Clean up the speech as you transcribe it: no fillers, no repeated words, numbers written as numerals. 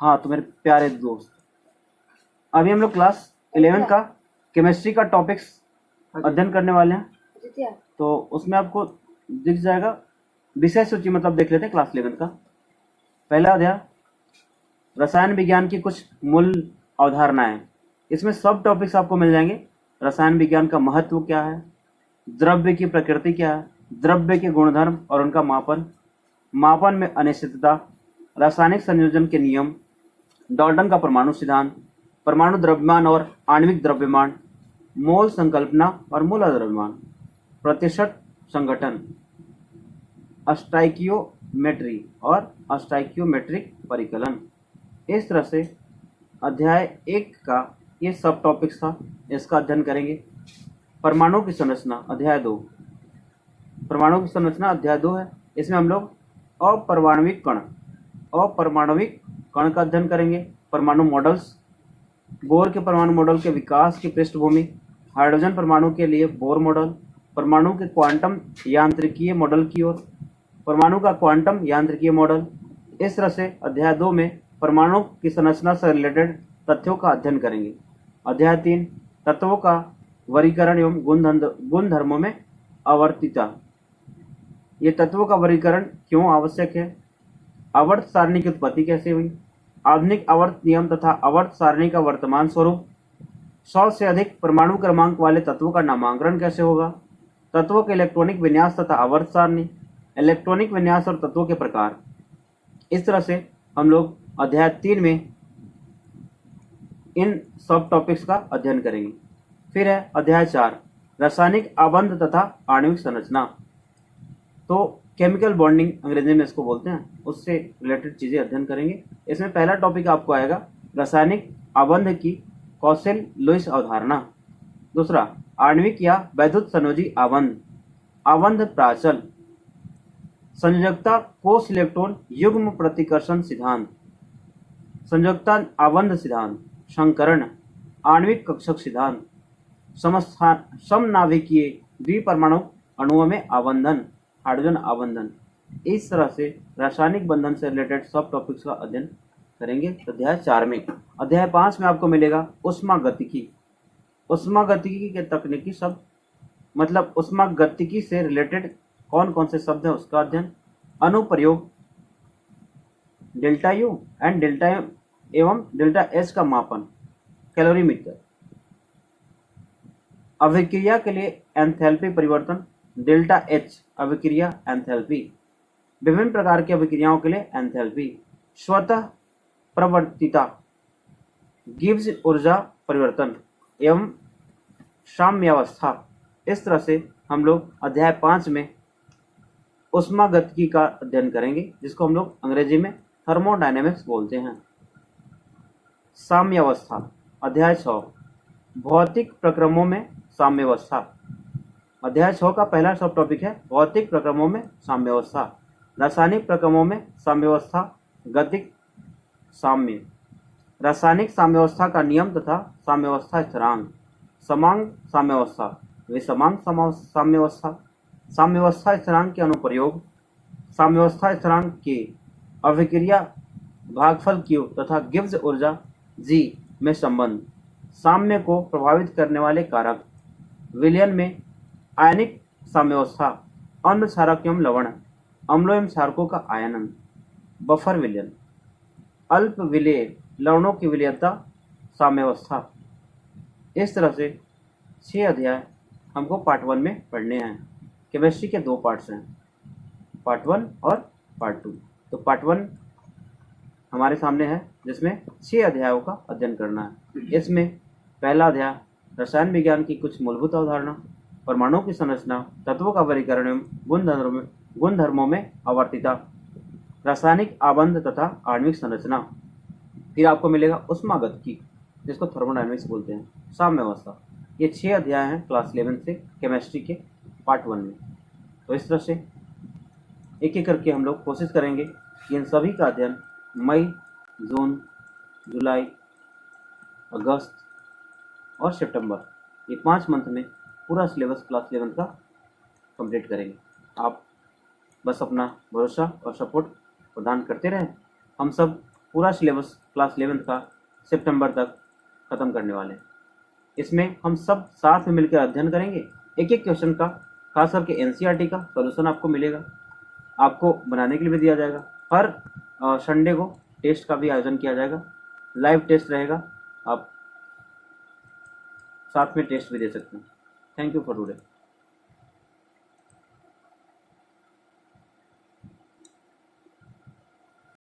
हाँ तो मेरे प्यारे दोस्त, अभी हम लोग क्लास 11 का केमिस्ट्री का टॉपिक्स अध्ययन करने वाले हैं। तो उसमें आपको दिख जाएगा विषय सूची, मतलब देख लेते हैं क्लास 11 का पहला अध्याय रसायन विज्ञान की कुछ मूल अवधारणाएं। इसमें सब टॉपिक्स आपको मिल जाएंगे। रसायन विज्ञान का महत्व क्या है, द्रव्य की प्रकृति क्या है, द्रव्य के गुणधर्म और उनका मापन, मापन में अनिश्चितता, रासायनिक संयोजन के नियम, डॉल्टन का परमाणु सिद्धांत, परमाणु द्रव्यमान और आणविक द्रव्यमान, मोल संकल्पना और मोल द्रव्यमान, प्रतिशत संगठन, अस्टाइकियोमेट्री और अस्टाइकियोमेट्रिक परिकलन। इस तरह से अध्याय 1 का ये सब टॉपिक्स था, इसका अध्ययन करेंगे। परमाणु की संरचना अध्याय 2, परमाणु की संरचना अध्याय 2 है। इसमें हम लोग अपरमाणविक कण का अध्ययन करेंगे, परमाणु मॉडल्स, बोर के परमाणु मॉडल के विकास की पृष्ठभूमि, हाइड्रोजन परमाणु के लिए बोर मॉडल, परमाणु के क्वांटम यांत्रिकीय मॉडल की ओर, परमाणु का क्वांटम यांत्रिकीय मॉडल। इस तरह से अध्याय 2 में परमाणु की संरचना से रिलेटेड तथ्यों का अध्ययन करेंगे। अध्याय 3 तत्वों का वर्गीकरण एवं गुणधर्मों में आवर्तिता। ये तत्वों का वर्गीकरण क्यों आवश्यक है, आवर्त सारणी की उत्पत्ति कैसे हुई, आधुनिक आवर्त नियम तथा आवर्त सारणी का वर्तमान स्वरूप, 100 से अधिक परमाणु क्रमांक वाले तत्वों का नामांकन कैसे होगा, तत्वों के इलेक्ट्रॉनिक विन्यास तथा आवर्त सारणी, इलेक्ट्रॉनिक विन्यास और तत्वों के प्रकार। इस तरह से हम लोग अध्याय 3 में इन सब टॉपिक्स का अध्ययन करेंगे। फिर है अध्याय 4 रासायनिक आबंध तथा आणविक संरचना। तो केमिकल बॉन्डिंग अंग्रेजी में इसको बोलते हैं, उससे रिलेटेड चीजें अध्ययन करेंगे। इसमें पहला टॉपिक आपको आएगा रासायनिक आबंध की कौशल लुईस अवधारणा। दूसरा आणविक या वैद्युत संयोजी आबंध, आबंध प्राचल, संयोजकता कोष इलेक्ट्रॉन युग्म प्रतिकर्षण सिद्धांत, संयोजकता आबंध सिद्धांत, संकरण, आणविक कक्षक सिद्धांत, समनाभिकीय द्विपरमाणु अणुओं में आबंधन, हाइड्रोजन आबंधन। इस तरह से रासायनिक बंधन से रिलेटेड सब टॉपिक्स का अध्ययन करेंगे अध्याय 4 में। अध्याय 5 में आपको मिलेगा उष्मागतिकी। उष्मागतिकी के तकनीकी शब्द, मतलब उष्मागतिकी से रिलेटेड कौन कौन से शब्द है उसका अध्ययन। अनुप्रयोग, delta U and delta M एवं डेल्टा एच का मापन, कैलोरीमीटर। अभिक्रिया के लिए एंथैल्पी परिवर्तन, डेल्टा एच अभिक्रिया एंथैल्पी, विभिन्न प्रकार की अभिक्रियाओं के लिए एंथैल्पी, स्वतः प्रवर्तिता, गिब्स ऊर्जा परिवर्तन एवं साम्यावस्था। इस तरह से हम लोग अध्याय 5 में उष्मागतिकी का अध्ययन करेंगे, जिसको हम लोग अंग्रेजी में थर्मोडायनेमिक्स बोलते हैं। साम्यावस्था अध्याय 6 भौतिक प्रक्रमों में साम्यावस्था। अध्याय 6 का पहला सब टॉपिक है भौतिक प्रक्रमों में साम्यावस्था, रासायनिक प्रक्रमों में साम्यावस्था, गतिक साम्य, रासायनिक साम्यावस्था का नियम तथा साम्यावस्था स्थिरांक, समांग साम्यावस्था, विषमांग साम्यावस्था, साम्यावस्था स्थिरांक के अनुप्रयोग, साम्यावस्था स्थिरांक के अभिक्रिया भागफल Q तथा गिब्स ऊर्जा G में संबंध, साम्य को प्रभावित करने वाले कारक, विलयन में आयनिक साम्यावस्था, अम्ल क्षारक एवं लवण, अम्लों एवं क्षारकों का आयनन, बफर विलयन, अल्प विलेय लवणों की विलयता, साम्यावस्था। इस तरह से 6 अध्याय हमको पार्ट 1 में पढ़ने हैं। केमिस्ट्री के 2 पार्ट्स हैं, पार्ट 1 और पार्ट 2। तो पार्ट 1 हमारे सामने है, जिसमें 6 अध्यायों का अध्ययन करना है। इसमें पहला अध्याय रसायन विज्ञान की कुछ मूलभूत अवधारणा, परमाणु की संरचना, तत्वों का वर्गीकरण एवं गुणधर्मों में आवर्तिता, रासायनिक आबंध तथा आणविक संरचना। फिर आपको मिलेगा उष्मागतिकी, जिसको थर्मोडायनेमिक्स बोलते हैं, साम्यावस्था। ये 6 अध्याय हैं क्लास 11 से केमिस्ट्री के पार्ट 1 में। तो इस तरह से एक एक करके हम लोग कोशिश करेंगे कि इन सभी का अध्ययन मई, जून, जुलाई, अगस्त और सितंबर, ये 5 मंथ में पूरा सिलेबस क्लास 11 का कंप्लीट करेंगे। आप बस अपना भरोसा और सपोर्ट प्रदान करते रहें। हम सब पूरा सिलेबस क्लास 11th का सितंबर तक ख़त्म करने वाले हैं। इसमें हम सब साथ में मिलकर अध्ययन करेंगे। एक एक क्वेश्चन का, खास करके एनसीईआरटी का सॉल्यूशन आपको मिलेगा, आपको बनाने के लिए भी दिया जाएगा। हर संडे को टेस्ट का भी आयोजन किया जाएगा, लाइव टेस्ट रहेगा, आप साथ में टेस्ट भी दे सकते हैं। Thank you for today.